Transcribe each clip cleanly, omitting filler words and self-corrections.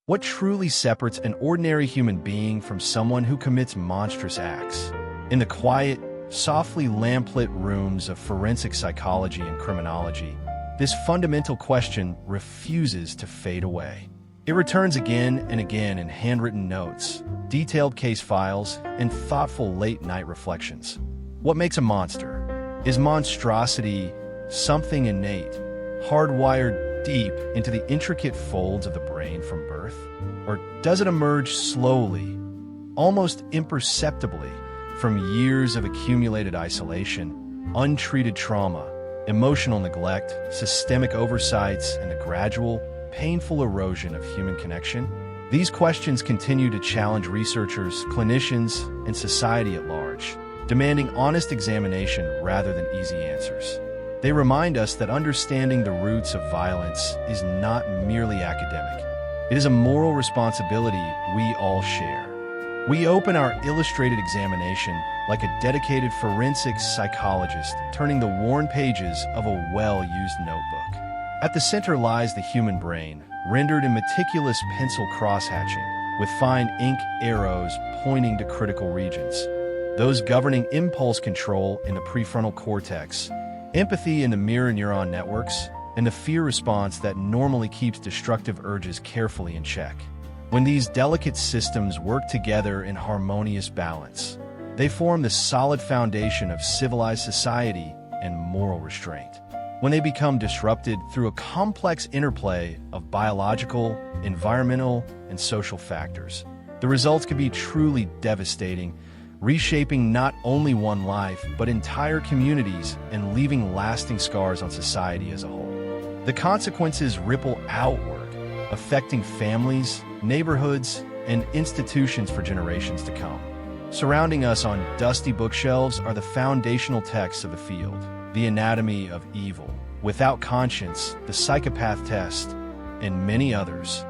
What truly separates an ordinary human being from someone who commits monstrous acts? In the quiet, softly lamplit rooms of forensic psychology and criminology, this fundamental question refuses to fade away. It returns again and again in handwritten notes, detailed case files, and thoughtful late-night reflections. What makes a monster? Is monstrosity something innate, hardwired deep into the intricate folds of the brain from birth? Or does it emerge slowly, almost imperceptibly, from years of accumulated isolation, untreated trauma, emotional neglect, systemic oversights, and the gradual, painful erosion of human connection? These questions continue to challenge researchers, clinicians, and society at large, demanding honest examination rather than easy answers. They remind us that understanding the roots of violence is not merely academic. It is a moral responsibility we all share. We open our illustrated examination like a dedicated forensic psychologist turning the worn pages of a well-used notebook. At the center lies the human brain, rendered in meticulous pencil cross-hatching, with fine ink arrows pointing to critical regions. Those governing impulse control in the prefrontal cortex, empathy in the mirror neuron networks, and the fear response that normally keeps destructive urges carefully in check. When these delicate systems work together in harmonious balance, they form the solid foundation of civilized society and moral restraint. When they become disrupted through a complex interplay of biological, environmental, and social factors, the results can be truly devastating, reshaping not only one life, but entire communities and leaving lasting scars on society as a whole. The consequences ripple outward, affecting families, neighborhoods, and institutions for generations to come. Surrounding us on dusty bookshelves are the foundational texts of the field: The Anatomy of Evil, Without Conscience, The Psychopath Test, and many others.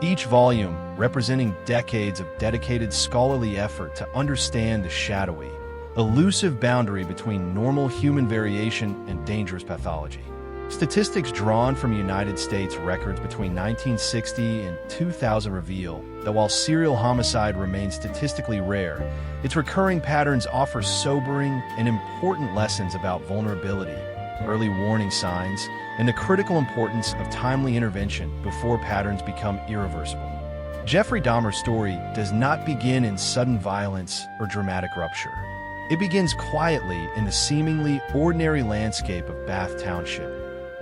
Each volume representing decades of dedicated scholarly effort to understand the shadowy, elusive boundary between normal human variation and dangerous pathology. Statistics drawn from United States records between 1960 and 2000 reveal that while serial homicide remains statistically rare, its recurring patterns offer sobering and important lessons about vulnerability, early warning signs, and the critical importance of timely intervention before patterns become irreversible. Jeffrey Dahmer's story does not begin in sudden violence or dramatic rupture. It begins quietly in the seemingly ordinary landscape of Bath Township,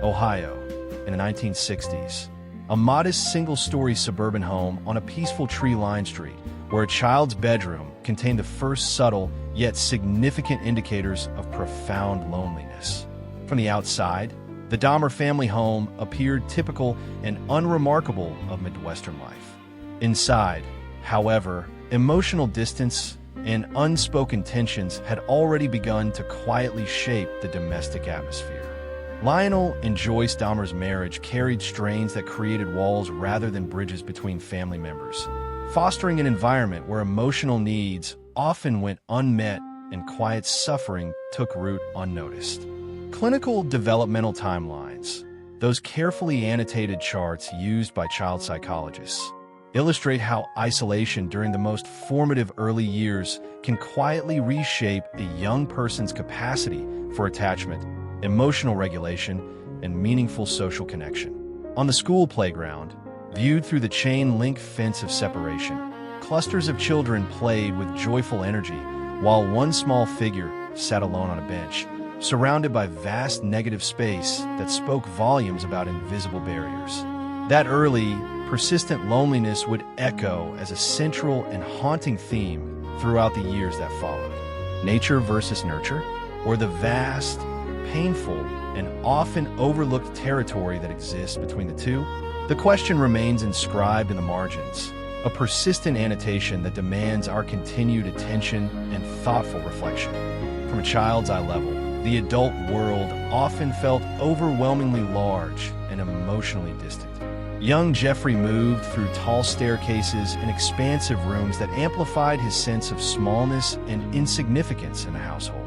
Ohio, in the 1960s. A modest single-story suburban home on a peaceful tree-lined street, where a child's bedroom contained the first subtle yet significant indicators of profound loneliness. From the outside, the Dahmer family home appeared typical and unremarkable of Midwestern life. Inside, however, emotional distance and unspoken tensions had already begun to quietly shape the domestic atmosphere. Lionel and Joyce Dahmer's marriage carried strains that created walls rather than bridges between family members, fostering an environment where emotional needs often went unmet and quiet suffering took root unnoticed. Clinical developmental timelines, those carefully annotated charts used by child psychologists, illustrate how isolation during the most formative early years can quietly reshape a young person's capacity for attachment, emotional regulation, and meaningful social connection. On the school playground, viewed through the chain-link fence of separation, clusters of children played with joyful energy, while one small figure sat alone on a bench, surrounded by vast negative space that spoke volumes about invisible barriers. That early, persistent loneliness would echo as a central and haunting theme throughout the years that followed. Nature versus nurture, or the vast, painful, and often overlooked territory that exists between the two? The question remains inscribed in the margins, a persistent annotation that demands our continued attention and thoughtful reflection. From a child's eye level, the adult world often felt overwhelmingly large and emotionally distant. Young Jeffrey moved through tall staircases and expansive rooms that amplified his sense of smallness and insignificance in the household.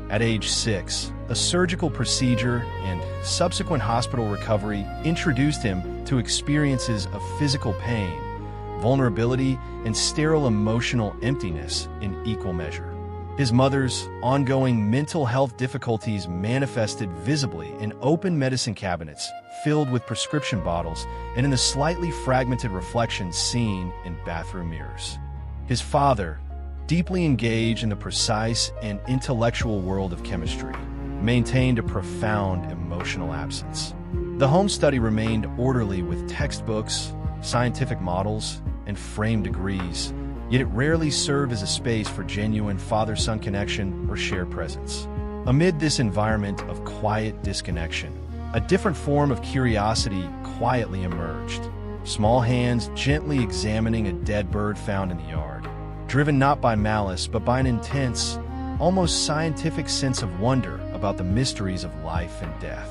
At age 6, a surgical procedure and subsequent hospital recovery introduced him to experiences of physical pain, vulnerability, and sterile emotional emptiness in equal measure. His mother's ongoing mental health difficulties manifested visibly in open medicine cabinets filled with prescription bottles and in the slightly fragmented reflections seen in bathroom mirrors. His father, deeply engaged in the precise and intellectual world of chemistry, maintained a profound emotional absence. The home study remained orderly with textbooks, scientific models, and framed degrees, yet it rarely served as a space for genuine father-son connection or shared presence. Amid this environment of quiet disconnection, a different form of curiosity quietly emerged. Small hands gently examining a dead bird found in the yard, driven not by malice but by an intense, almost scientific sense of wonder about the mysteries of life and death.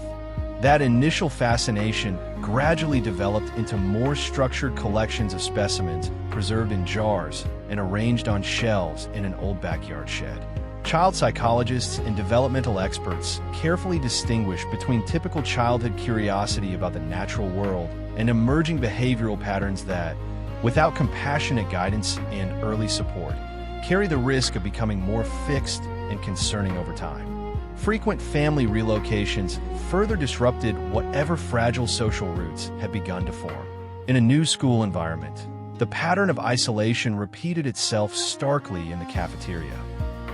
That initial fascination gradually developed into more structured collections of specimens preserved in jars and arranged on shelves in an old backyard shed. Child psychologists and developmental experts carefully distinguish between typical childhood curiosity about the natural world and emerging behavioral patterns that, without compassionate guidance and early support, carry the risk of becoming more fixed and concerning over time. Frequent family relocations further disrupted whatever fragile social roots had begun to form. In a new school environment, the pattern of isolation repeated itself starkly in the cafeteria.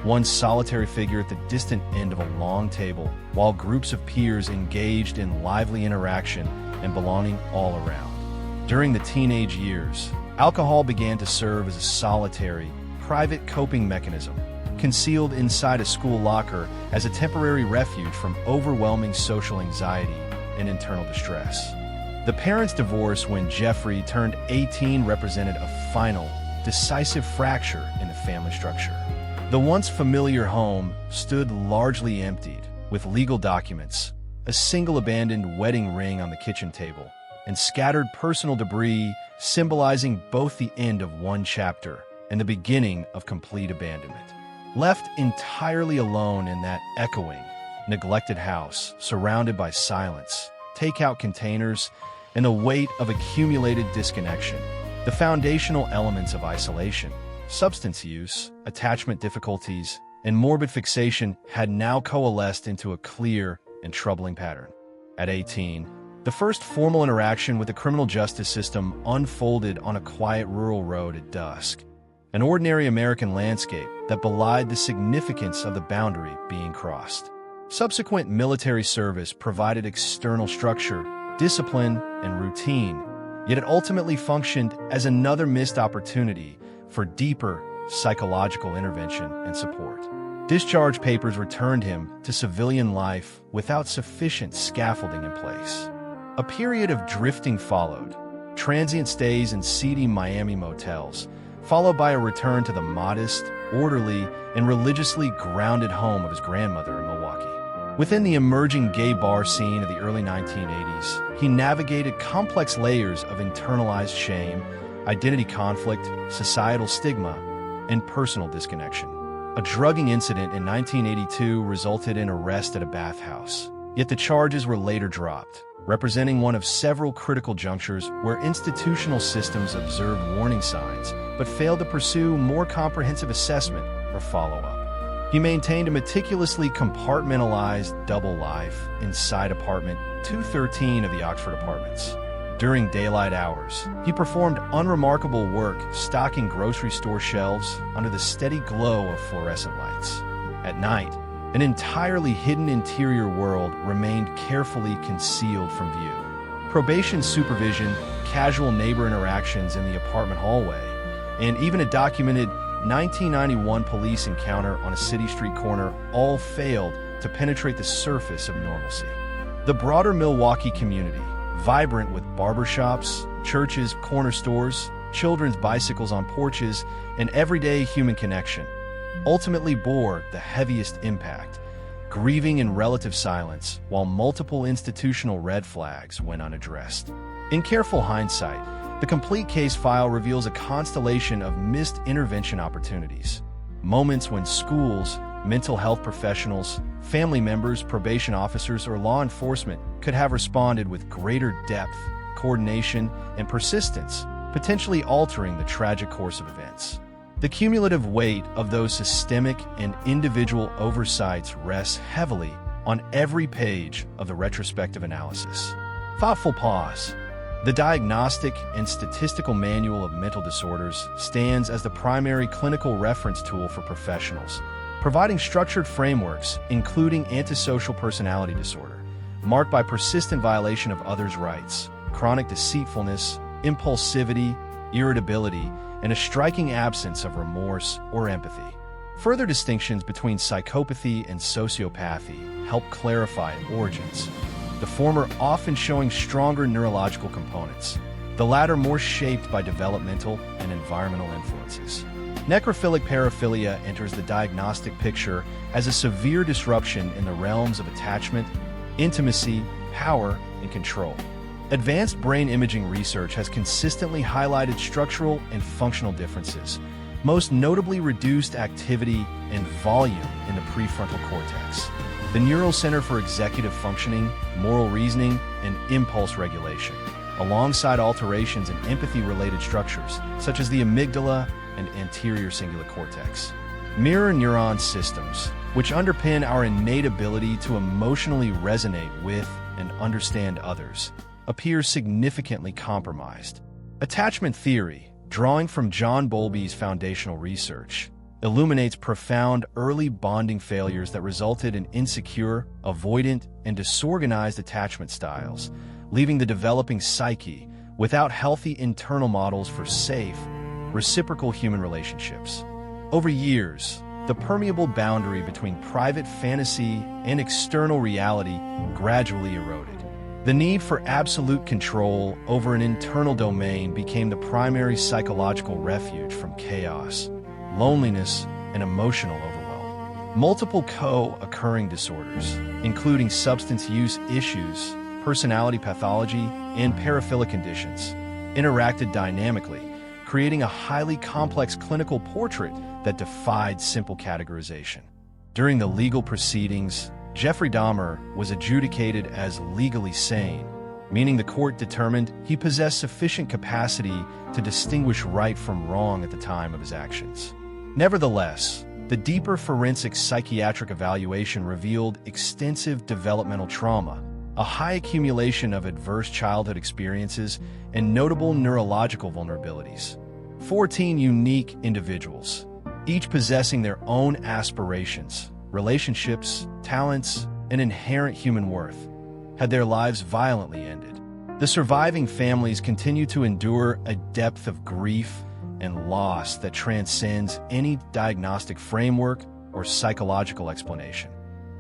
One solitary figure at the distant end of a long table, while groups of peers engaged in lively interaction and belonging all around. During the teenage years, alcohol began to serve as a solitary, private coping mechanism, concealed inside a school locker as a temporary refuge from overwhelming social anxiety and internal distress. The parents' divorce when Jeffrey turned 18 represented a final, decisive fracture in the family structure. The once familiar home stood largely emptied, with legal documents, a single abandoned wedding ring on the kitchen table, and scattered personal debris symbolizing both the end of one chapter and the beginning of complete abandonment. Left entirely alone in that echoing, neglected house, surrounded by silence, takeout containers, and the weight of accumulated disconnection, the foundational elements of isolation, substance use, attachment difficulties, and morbid fixation had now coalesced into a clear and troubling pattern. At 18, the first formal interaction with the criminal justice system unfolded on a quiet rural road at dusk. An ordinary American landscape that belied the significance of the boundary being crossed. Subsequent military service provided external structure, discipline, and routine, yet it ultimately functioned as another missed opportunity for deeper psychological intervention and support. Discharge papers returned him to civilian life without sufficient scaffolding in place. A period of drifting followed, transient stays in seedy Miami motels, followed by a return to the modest, orderly, and religiously grounded home of his grandmother in Milwaukee. Within the emerging gay bar scene of the early 1980s, he navigated complex layers of internalized shame, identity conflict, societal stigma, and personal disconnection. A drugging incident in 1982 resulted in arrest at a bathhouse, yet the charges were later dropped, representing one of several critical junctures where institutional systems observed warning signs but failed to pursue more comprehensive assessment or follow-up. He maintained a meticulously compartmentalized double life inside apartment 213 of the Oxford Apartments. During daylight hours, he performed unremarkable work stocking grocery store shelves under the steady glow of fluorescent lights. At night, an entirely hidden interior world remained carefully concealed from view. Probation supervision, casual neighbor interactions in the apartment hallway, and even a documented 1991 police encounter on a city street corner all failed to penetrate the surface of normalcy. The broader Milwaukee community, vibrant with barbershops, churches, corner stores, children's bicycles on porches, and everyday human connection, ultimately bore the heaviest impact, grieving in relative silence while multiple institutional red flags went unaddressed. In careful hindsight, the complete case file reveals a constellation of missed intervention opportunities, moments when schools, mental health professionals, family members, probation officers, or law enforcement could have responded with greater depth, coordination, and persistence, potentially altering the tragic course of events. The cumulative weight of those systemic and individual oversights rests heavily on every page of the retrospective analysis. Thoughtful pause. The Diagnostic and Statistical Manual of Mental Disorders stands as the primary clinical reference tool for professionals, providing structured frameworks, including antisocial personality disorder, marked by persistent violation of others' rights, chronic deceitfulness, impulsivity, irritability, and a striking absence of remorse or empathy. Further distinctions between psychopathy and sociopathy help clarify origins, the former often showing stronger neurological components, the latter more shaped by developmental and environmental influences. Necrophilic paraphilia enters the diagnostic picture as a severe disruption in the realms of attachment, intimacy, power, and control. Advanced brain imaging research has consistently highlighted structural and functional differences, most notably reduced activity and volume in the prefrontal cortex, the Neural Center for Executive Functioning, Moral Reasoning, and Impulse Regulation, alongside alterations in empathy-related structures, such as the amygdala and anterior cingulate cortex. Mirror neuron systems, which underpin our innate ability to emotionally resonate with and understand others, appear significantly compromised. Attachment theory, drawing from John Bowlby's foundational research, illuminates profound early bonding failures that resulted in insecure, avoidant, and disorganized attachment styles, leaving the developing psyche without healthy internal models for safe, reciprocal human relationships. Over years, the permeable boundary between private fantasy and external reality gradually eroded. The need for absolute control over an internal domain became the primary psychological refuge from chaos, loneliness, and emotional overwhelm. Multiple co-occurring disorders, including substance use issues, personality pathology, and paraphilic conditions, interacted dynamically, creating a highly complex clinical portrait that defied simple categorization. During the legal proceedings, Jeffrey Dahmer was adjudicated as legally sane, meaning the court determined he possessed sufficient capacity to distinguish right from wrong at the time of his actions. Nevertheless, the deeper forensic psychiatric evaluation revealed extensive developmental trauma, a high accumulation of adverse childhood experiences, and notable neurological vulnerabilities. 14 unique individuals, each possessing their own aspirations, relationships, talents, and inherent human worth, had their lives violently ended. The surviving families continue to endure a depth of grief and loss that transcends any diagnostic framework or psychological explanation.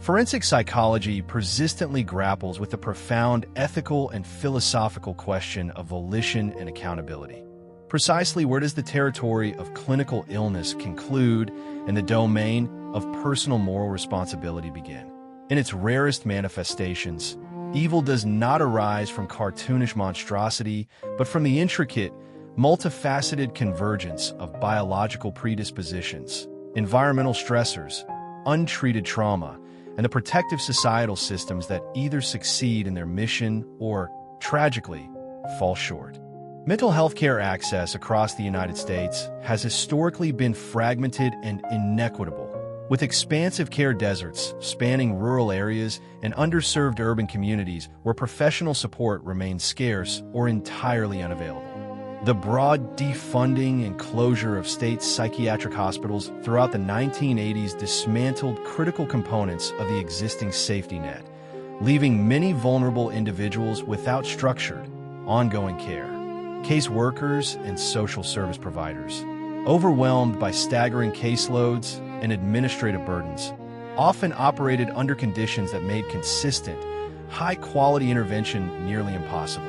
Forensic psychology persistently grapples with the profound ethical and philosophical question of volition and accountability. Precisely where does the territory of clinical illness conclude and the domain of personal moral responsibility begin? In its rarest manifestations, evil does not arise from cartoonish monstrosity, but from the intricate, multifaceted convergence of biological predispositions, environmental stressors, untreated trauma, and the protective societal systems that either succeed in their mission or, tragically, fall short. Mental health care access across the United States has historically been fragmented and inequitable, with expansive care deserts spanning rural areas and underserved urban communities where professional support remains scarce or entirely unavailable. The broad defunding and closure of state psychiatric hospitals throughout the 1980s dismantled critical components of the existing safety net, leaving many vulnerable individuals without structured, ongoing care. Caseworkers and social service providers, overwhelmed by staggering caseloads and administrative burdens, often operated under conditions that made consistent, high-quality intervention nearly impossible.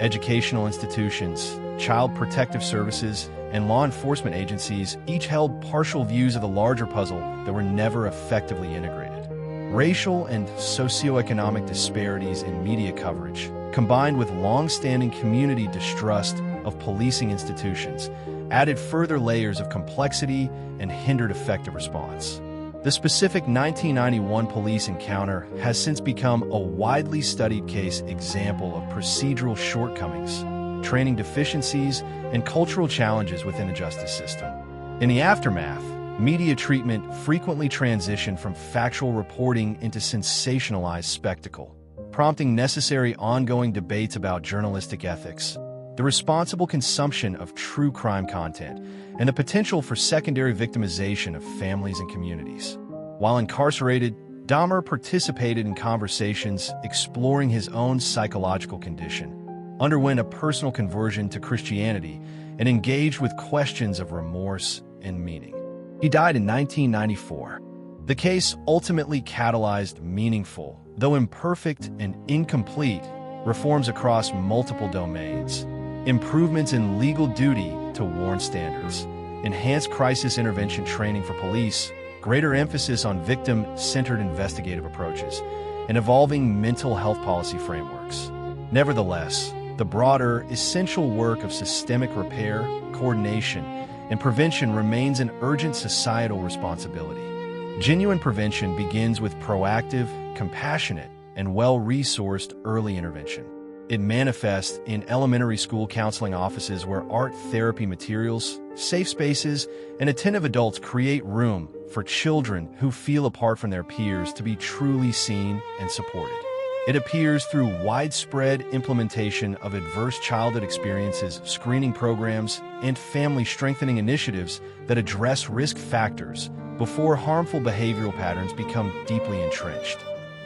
Educational institutions, child protective services, and law enforcement agencies each held partial views of the larger puzzle that were never effectively integrated. Racial and socioeconomic disparities in media coverage, combined with long-standing community distrust of policing institutions, added further layers of complexity and hindered effective response. The specific 1991 police encounter has since become a widely studied case example of procedural shortcomings, training deficiencies, and cultural challenges within the justice system. In the aftermath, media treatment frequently transitioned from factual reporting into sensationalized spectacle, prompting necessary ongoing debates about journalistic ethics, the responsible consumption of true crime content, and the potential for secondary victimization of families and communities. While incarcerated, Dahmer participated in conversations exploring his own psychological condition, underwent a personal conversion to Christianity, and engaged with questions of remorse and meaning. He died in 1994. The case ultimately catalyzed meaningful, though imperfect and incomplete, reforms across multiple domains. Improvements in legal duty to warn standards, enhanced crisis intervention training for police, greater emphasis on victim-centered investigative approaches, and evolving mental health policy frameworks. Nevertheless, the broader, essential work of systemic repair, coordination, and prevention remains an urgent societal responsibility. Genuine prevention begins with proactive, compassionate, and well-resourced early intervention. It manifests in elementary school counseling offices where art therapy materials, safe spaces, and attentive adults create room for children who feel apart from their peers to be truly seen and supported. It appears through widespread implementation of adverse childhood experiences, screening programs, and family-strengthening initiatives that address risk factors before harmful behavioral patterns become deeply entrenched.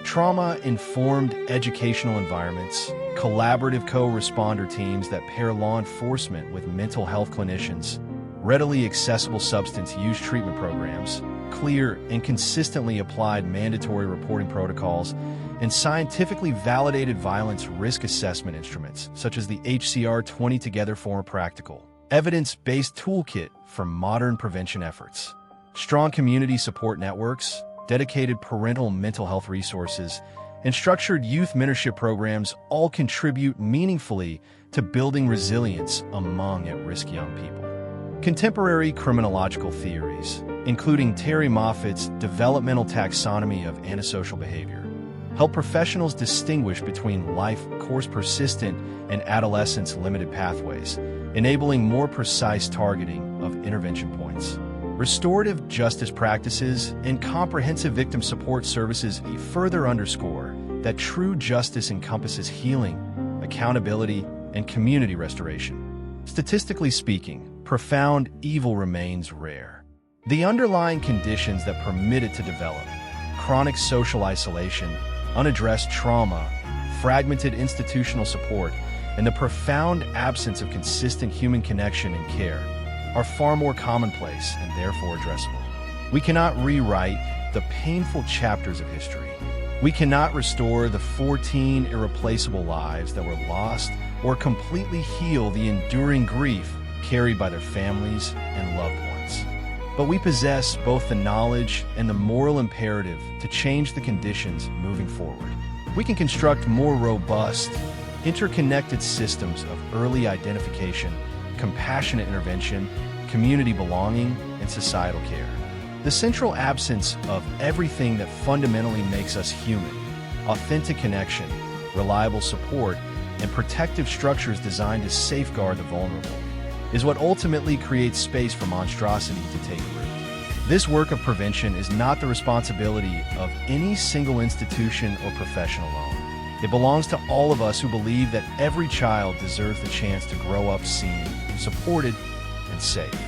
Trauma-informed educational environments, collaborative co-responder teams that pair law enforcement with mental health clinicians, readily accessible substance use treatment programs, clear and consistently applied mandatory reporting protocols, and scientifically validated violence risk assessment instruments, such as the HCR 20 Together form a practical, evidence-based toolkit for modern prevention efforts. Strong community support networks, dedicated parental mental health resources, and structured youth mentorship programs all contribute meaningfully to building resilience among at-risk young people. Contemporary criminological theories, including Terry Moffat's developmental taxonomy of antisocial behavior, help professionals distinguish between life course persistent and adolescence limited pathways, enabling more precise targeting of intervention points. Restorative justice practices and comprehensive victim support services further underscore that true justice encompasses healing, accountability, and community restoration. Statistically speaking, profound evil remains rare. The underlying conditions that permit it to develop, chronic social isolation, unaddressed trauma, fragmented institutional support, and the profound absence of consistent human connection and care, are far more commonplace and therefore addressable. We cannot rewrite the painful chapters of history. We cannot restore the 14 irreplaceable lives that were lost or completely heal the enduring grief carried by their families and loved ones. But we possess both the knowledge and the moral imperative to change the conditions moving forward. We can construct more robust, interconnected systems of early identification, compassionate intervention, community belonging, and societal care. The central absence of everything that fundamentally makes us human, authentic connection, reliable support, and protective structures designed to safeguard the vulnerable, is what ultimately creates space for monstrosity to take root. This work of prevention is not the responsibility of any single institution or profession alone. It belongs to all of us who believe that every child deserves the chance to grow up seen, supported, and safe.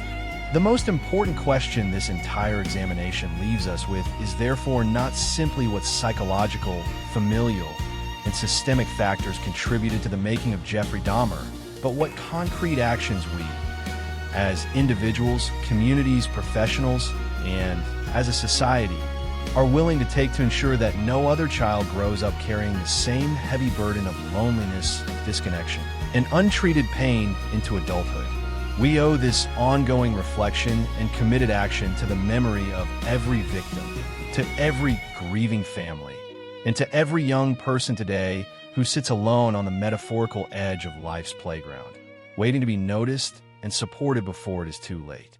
The most important question this entire examination leaves us with is therefore not simply what psychological, familial, and systemic factors contributed to the making of Jeffrey Dahmer, but what concrete actions we, as individuals, communities, professionals, and as a society, are willing to take to ensure that no other child grows up carrying the same heavy burden of loneliness, disconnection, and untreated pain into adulthood. We owe this ongoing reflection and committed action to the memory of every victim, to every grieving family, and to every young person today who sits alone on the metaphorical edge of life's playground, waiting to be noticed and supported before it is too late.